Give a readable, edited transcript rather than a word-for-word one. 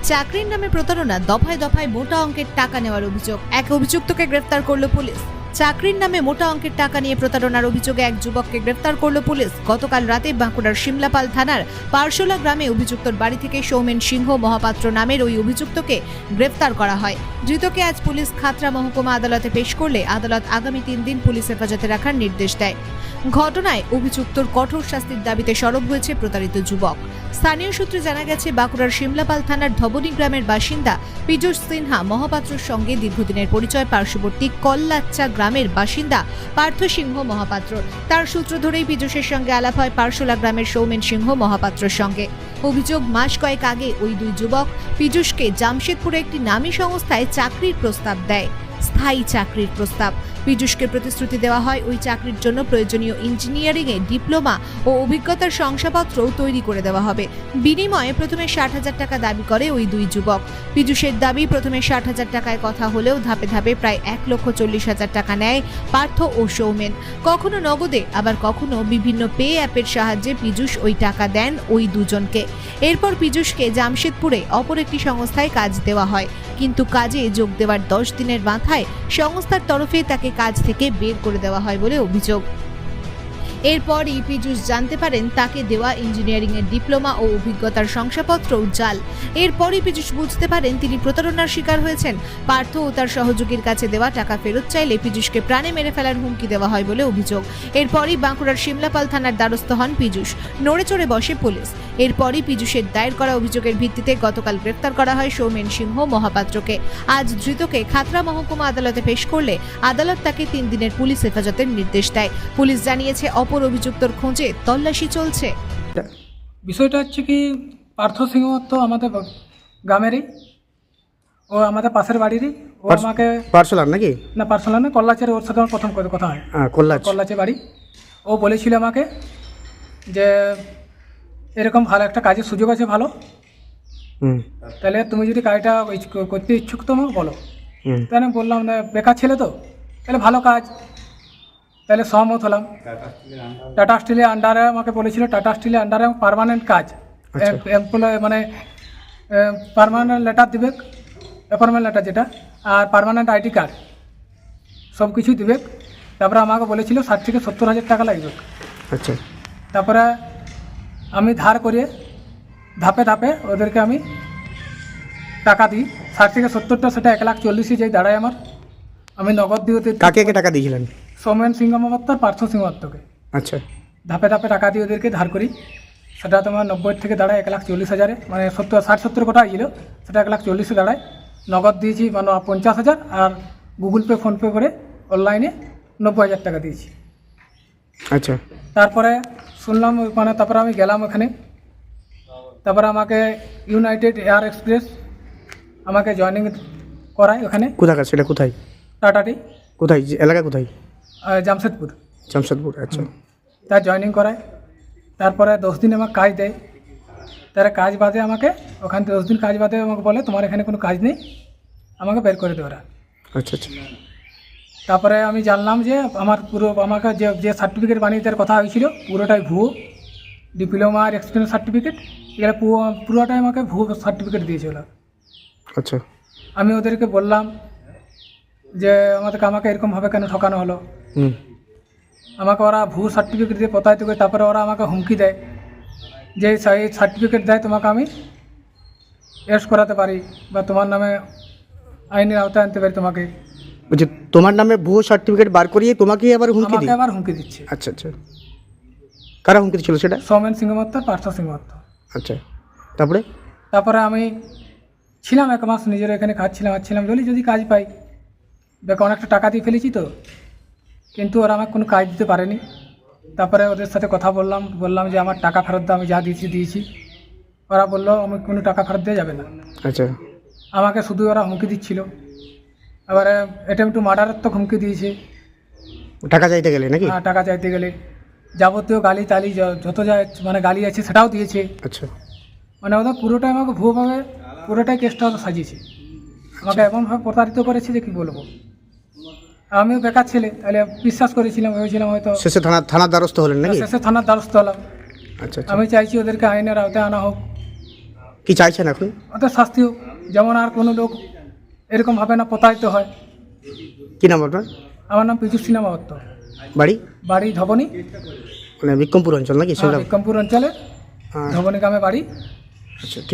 চাকরির নামে প্রতারণা, দফায় দফায় মোটা অঙ্কের টাকা নেওয়ার অভিযোগ। এক অভিযুক্তকে গ্রেফতার করল পুলিশ। চাকরির নামে মোটা অঙ্কের টাকা নিয়ে প্রতারণার অভিযোগে এক যুবককে গ্রেফতার করল পুলিশ। গতকাল রাতে বাঁকুড়ার শিমলাপাল থানার পারশোলা গ্রামে অভিযুক্তর বাড়ি থেকে সৌমেন সিংহ মহাপাত্র নামের ওই অভিযুক্তকে গ্রেফতার করা হয়। ধৃতকে আজ পুলিশ খাতড়া মহকুমা আদালতে পেশ করলে আদালত আগামী 3 দিন পুলিশ হেফাজতে রাখার নির্দেশ দেয়। ঘটনায় অভিযুক্তর কঠোর শাস্তির দাবিতে সরব হয়েছে প্রতারিত যুবক। স্থানীয় সূত্রে জানা গেছে, বাঁকুড়ার শিমলাপাল থানার ধবনী গ্রামের বাসিন্দা পীযূষ সিনহা মহাপাত্রর সঙ্গে দীর্ঘদিনের পরিচয় পার্শ্ববর্তী কল্লাচ্চা গ্রামের বাসিন্দা পার্থ সিংহ মহাপাত্র। তার সূত্র ধরেই পীযূষের সঙ্গে আলাপ হয় পারশোলা গ্রামের সৌমেন সিংহ মহাপাত্রর সঙ্গে। অভিযোগ, মাস কয়েক আগে ওই দুই যুবক পীযূষকে জামশেদপুরে একটি নামী সংস্থায় চাকরির প্রস্তাব দেয়, স্থায়ী চাকরির প্রস্তাব। পীযূষকে প্রতিশ্রুতি দেওয়া হয় ওই চাকরির জন্য প্রয়োজনীয় ইঞ্জিনিয়ারিংয়ে ডিপ্লোমা ও অভিজ্ঞতার শংসাপত্রও তৈরি করে দেওয়া হবে। বিনিময়ে প্রথমে 60,000 টাকা দাবি করে ওই দুই যুবক। পীযূষের দাবি, প্রথমে 60,000 টাকায় কথা হলেও ধাপে ধাপে প্রায় 1,40,000 টাকা নেয় পার্থ ও সৌমেন। কখনো নগদে, আবার কখনো বিভিন্ন পে অ্যাপের সাহায্যে পীযূষ ওই টাকা দেন ওই দুজনকে। এরপর পীযূষকে জামশেদপুরে অপর একটি সংস্থায় কাজ দেওয়া হয়, কিন্তু কাজে যোগ দেওয়ার 10 দিনের মাথায় সংস্থার তরফে তাকে কাজ থেকে বের করে দেওয়া হয় বলে অভিযোগ। এরপরই পীযূষ জানতে পারেন তাকে দেওয়া ইঞ্জিনিয়ারিংয়ের ডিপ্লোমা ও অভিজ্ঞতার শংসাপত্রও জাল। এরপরই পীযূষ বুঝতে পারেন তিনি প্রতারণার শিকার হয়েছেন। পার্থ ও তার সহযোগীর কাছে দেওয়া টাকা ফেরত চাইলে পীযূষকে প্রাণে মেরে ফেলার হুমকি দেওয়া হয় বলে অভিযোগ। এরপরই বাঁকুড়ার শিমলাপাল থানার দ্বারস্থ হন পীযূষ। নড়ে চড়ে বসে পুলিশ। এরপরই পীযূষের দায়ের করা অভিযোগের ভিত্তিতে গতকাল গ্রেফতার করা হয় সৌমেন সিংহ মহাপাত্রকে। আজ ধৃতকে খাতড়া মহকুমা আদালতে পেশ করলে আদালত তাকে 3 দিনের পুলিশ হেফাজতের নির্দেশ দেয়। পুলিশ জানিয়েছে, অপর অভিযুক্তর খোঁজে তল্লাশি চলছে। বিষয়টা হচ্ছে কি, পার্থ সিংহ তো আমাদের গ্রামেরই, ও আমাদের পাশের বাড়িরই। ও আমাকে পার্সোনাল নাকি? না, পার্সোনাল না, কল্লাচের। ওর সাথে আমার প্রথম কথা হয়, কল্লাচে বাড়ি। ও বলেছিল আমাকে যে এরকম ভালো একটা কাজের সুযোগ আছে ভালো, তাহলে তুমি যদি কাজটা করতে ইচ্ছুক তো আমাকে বলো। তাহলে আমি বললাম, না বেকার ছেলে তো, তাহলে ভালো কাজ, তাহলে সহমত হলাম। টাটা স্টিলের আন্ডারে আমাকে বলেছিল, টাটা স্টিলের আন্ডারে পার্মানেন্ট কাজ, এমপ্লয় মানে পার্মানেন্ট লেটার দিবে, অ্যাপয়েন্টমেন্ট লেটার যেটা, আর পার্মানেন্ট আইডি কার্ড সব কিছুই দিবে। তারপরে আমাকে বলেছিল 60 থেকে 70,000 টাকা লাগবে। আচ্ছা। তারপরে আমি ধার করে ধাপে ধাপে ওদেরকে আমি টাকা দিই। 60 থেকে 70টা, সেটা 1,40,000 যেই দাঁড়ায় আমার। আমি নগদ দিয়ে ওদের। কাকে টাকা দিয়েছিলেন? সৌমেন সিংহ মহাপাত্র, পার্থ সিংহ মহাপাত্রকে। আচ্ছা। ধাপে ধাপে টাকা দিয়ে ওদেরকে ধার করি। সেটা তোমার 90 থেকে দাঁড়ায় 1,40,000, মানে 60-70 কোটা ছিল, সেটা 1,40,000 দাঁড়ায়। নগদ দিয়েছি মানে 50,000, আর গুগল পে ফোনপে করে অনলাইনে 90,000 টাকা দিয়েছি। আচ্ছা। তারপরে শুনলাম মানে, তারপরে আমি গেলাম ওখানে। তারপরে আমাকে ইউনাইটেড এয়ার এক্সপ্রেস আমাকে জয়েনিং করায় ওখানে। কোথাকার সেটা? কোথায়? টাটাটি। কোথায় এলাকা? কোথায়? জামশেদপুর। জামশেদপুর। আচ্ছা। তার জয়েনিং করায়। তারপরে 10 দিন আমাকে কাজ দেয়। তারা কাজ বাদে আমাকে ওখান থেকে 10 দিন কাজ বাদে আমাকে বলে, তোমার এখানে কোনো কাজ নেই, আমাকে বের করে দেয় ওরা। আচ্ছা আচ্ছা। তারপরে আমি জানলাম যে আমার আমাকে যে সার্টিফিকেট বানিয়ে দেওয়ার কথা হয়েছিল পুরোটাই ভুয়ো। ডিপ্লোমা আর এক্সপিরিয়েন্স সার্টিফিকেট, এগুলো পুরোটাই আমাকে ভুয়ো সার্টিফিকেট দিয়েছিল। আচ্ছা। আমি ওদেরকে বললাম যে আমাকে এরকমভাবে কেন ঠকানো হলো। আমাকে ওরা ভুয়ো সার্টিফিকেট দিয়ে প্রতারিত করে। তারপরে ওরা আমাকে হুমকি দেয় যে এই সার্টিফিকেট দেয় তোমাকে আমি অ্যারেস্ট করাতে পারি, বা তোমার নামে আইনের আওতায় আনতে পারি তোমাকে। বলছি তোমার নামে ভুয়ো সার্টিফিকেট বার করিয়ে তোমাকে আবার হুমকি দিচ্ছে? আবার হুমকি দিচ্ছে। আচ্ছা আচ্ছা। কারা হুমকি দিচ্ছিল সেটা? সৌমেন সিংহ মহাপাত্র, পার্থ সিংহ মহাপাত্র। আচ্ছা। তারপরে আমি ছিলাম 1 মাস নিজের এখানে খাচ্ছিলাম যদি কাজ পাই। দেখো অনেকটা টাকা দিয়ে ফেলেছি তো, কিন্তু ওরা আমাকে কোনো কাজ দিতে পারেনি। তারপরে ওদের সাথে কথা বললাম যে আমার টাকা ফেরত দাও, আমি যা দিয়েছি। ওরা বললো আমি কোনো টাকা ফেরত দেওয়া যাবে না। আচ্ছা। আমাকে শুধু ওরা হুমকি দিচ্ছিল। এবারে অ্যাটেম্পট টু মার্ডারের তো হুমকি দিয়েছে। টাকা চাইতে গেলে নাকি? হ্যাঁ, টাকা চাইতে গেলে যাবতীয় গালি তালি যত যা মানে গালি আছে সেটাও দিয়েছে। আচ্ছা। মানে ওদের পুরোটাই আমাকে ভুয়োভাবে পুরোটাই কেসটা ওদের সাজিয়েছে। আমাকে এমনভাবে প্রতারিত করেছে যে কী বলবো। আমিও বেকার ছেলে, তাহলে বিশ্বাস করেছিলাম, ভেবেছিলাম হয়তো। শেষে থানার দ্বারস্থ হলেন নাকি? শেষে থানার দ্বারস্থ হলাম। আচ্ছা। আমি চাইছি ওদেরকে আইনের আওতায় আনা হোক। কি চাইছেন এখন? ওদের শাস্তি হোক, যেমন আর কোনো লোক এরকম ভাবে না প্রতারিত হয়। কি নাম আপনার? আমার নাম পিজু সিনেমা দত্ত, বাড়ি? বাড়ি ধবনী, মানে বিক্রমপুর অঞ্চল নাকি? বিক্রমপুর অঞ্চলে হ্যাঁ। ধবনী গ্রামে বাড়ি। আচ্ছা ঠিক